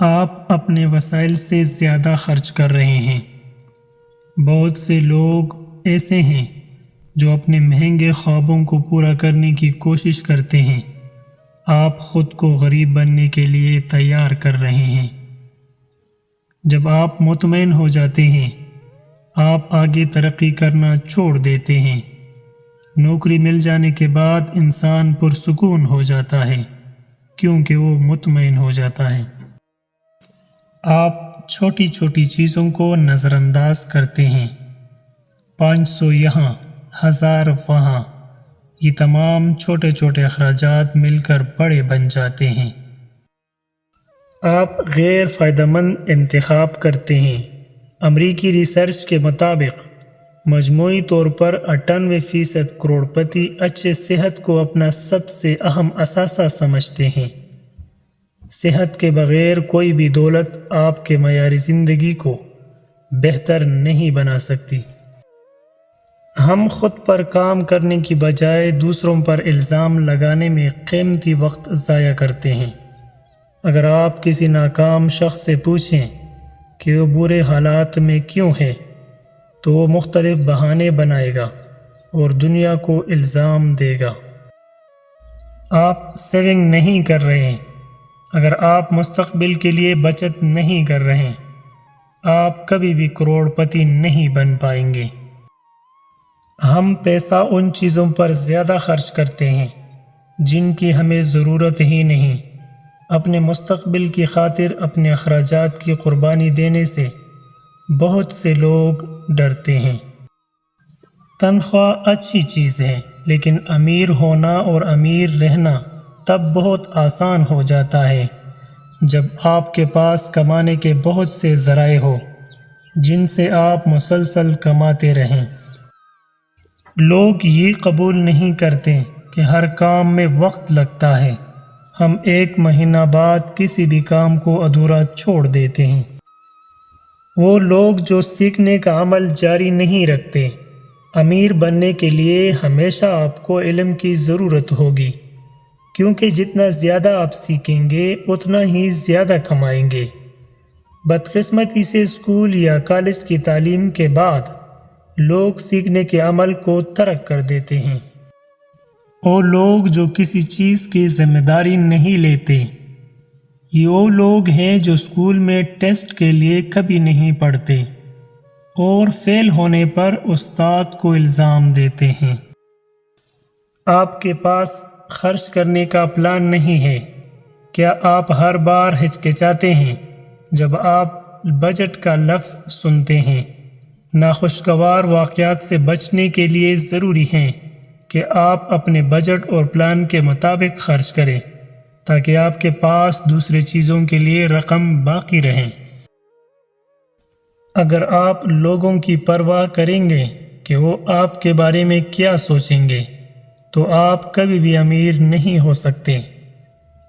آپ اپنے وسائل سے زیادہ خرچ کر رہے ہیں۔ بہت سے لوگ ایسے ہیں جو اپنے مہنگے خوابوں کو پورا کرنے کی کوشش کرتے ہیں۔ آپ خود کو غریب بننے کے لیے تیار کر رہے ہیں۔ جب آپ مطمئن ہو جاتے ہیں، آپ آگے ترقی کرنا چھوڑ دیتے ہیں۔ نوکری مل جانے کے بعد انسان پرسکون ہو جاتا ہے کیونکہ وہ مطمئن ہو جاتا ہے۔ آپ چھوٹی چھوٹی چیزوں کو نظر انداز کرتے ہیں۔ 500 یہاں، 1000 وہاں، یہ تمام چھوٹے چھوٹے اخراجات مل کر بڑے بن جاتے ہیں۔ آپ غیر فائدہ مند انتخاب کرتے ہیں۔ امریکی ریسرچ کے مطابق مجموعی طور پر 98% کروڑ پتی اچھے صحت کو اپنا سب سے اہم اثاثہ سمجھتے ہیں۔ صحت کے بغیر کوئی بھی دولت آپ کے معیار زندگی کو بہتر نہیں بنا سکتی۔ ہم خود پر کام کرنے کی بجائے دوسروں پر الزام لگانے میں قیمتی وقت ضائع کرتے ہیں۔ اگر آپ کسی ناکام شخص سے پوچھیں کہ وہ برے حالات میں کیوں ہے، تو وہ مختلف بہانے بنائے گا اور دنیا کو الزام دے گا۔ آپ سیونگ نہیں کر رہے۔ اگر آپ مستقبل کے لیے بچت نہیں کر رہے، آپ کبھی بھی کروڑ پتی نہیں بن پائیں گے۔ ہم پیسہ ان چیزوں پر زیادہ خرچ کرتے ہیں جن کی ہمیں ضرورت ہی نہیں۔ اپنے مستقبل کی خاطر اپنے اخراجات کی قربانی دینے سے بہت سے لوگ ڈرتے ہیں۔ تنخواہ اچھی چیز ہے، لیکن امیر ہونا اور امیر رہنا تب بہت آسان ہو جاتا ہے جب آپ کے پاس کمانے کے بہت سے ذرائع ہو جن سے آپ مسلسل کماتے رہیں۔ لوگ یہ قبول نہیں کرتے کہ ہر کام میں وقت لگتا ہے۔ ہم 1 مہینہ بعد کسی بھی کام کو ادھورا چھوڑ دیتے ہیں۔ وہ لوگ جو سیکھنے کا عمل جاری نہیں رکھتے۔ امیر بننے کے لیے ہمیشہ آپ کو علم کی ضرورت ہوگی، کیونکہ جتنا زیادہ آپ سیکھیں گے اتنا ہی زیادہ کمائیں گے۔ بدقسمتی سے اسکول یا کالج کی تعلیم کے بعد لوگ سیکھنے کے عمل کو ترک کر دیتے ہیں۔ وہ لوگ جو کسی چیز کی ذمہ داری نہیں لیتے، یہ وہ لوگ ہیں جو اسکول میں ٹیسٹ کے لیے کبھی نہیں پڑھتے اور فیل ہونے پر استاد کو الزام دیتے ہیں۔ آپ کے پاس خرچ کرنے کا پلان نہیں ہے۔ کیا آپ ہر بار ہچکچاتے ہیں جب آپ بجٹ کا لفظ سنتے ہیں؟ ناخوشگوار واقعات سے بچنے کے لیے ضروری ہے کہ آپ اپنے بجٹ اور پلان کے مطابق خرچ کریں تاکہ آپ کے پاس دوسرے چیزوں کے لیے رقم باقی رہیں۔ اگر آپ لوگوں کی پرواہ کریں گے کہ وہ آپ کے بارے میں کیا سوچیں گے، تو آپ کبھی بھی امیر نہیں ہو سکتے۔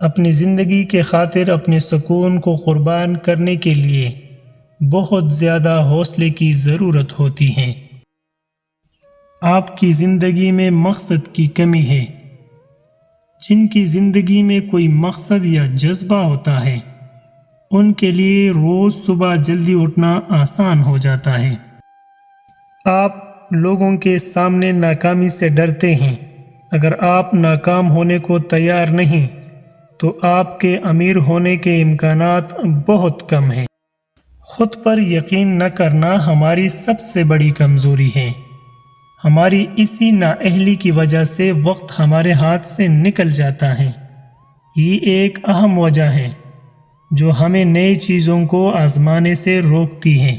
اپنی زندگی کے خاطر اپنے سکون کو قربان کرنے کے لیے بہت زیادہ حوصلے کی ضرورت ہوتی ہے۔ آپ کی زندگی میں مقصد کی کمی ہے۔ جن کی زندگی میں کوئی مقصد یا جذبہ ہوتا ہے، ان کے لیے روز صبح جلدی اٹھنا آسان ہو جاتا ہے۔ آپ لوگوں کے سامنے ناکامی سے ڈرتے ہیں۔ اگر آپ ناکام ہونے کو تیار نہیں، تو آپ کے امیر ہونے کے امکانات بہت کم ہیں۔ خود پر یقین نہ کرنا ہماری سب سے بڑی کمزوری ہے۔ ہماری اسی نااہلی کی وجہ سے وقت ہمارے ہاتھ سے نکل جاتا ہے۔ یہ ایک اہم وجہ ہے جو ہمیں نئی چیزوں کو آزمانے سے روکتی ہے۔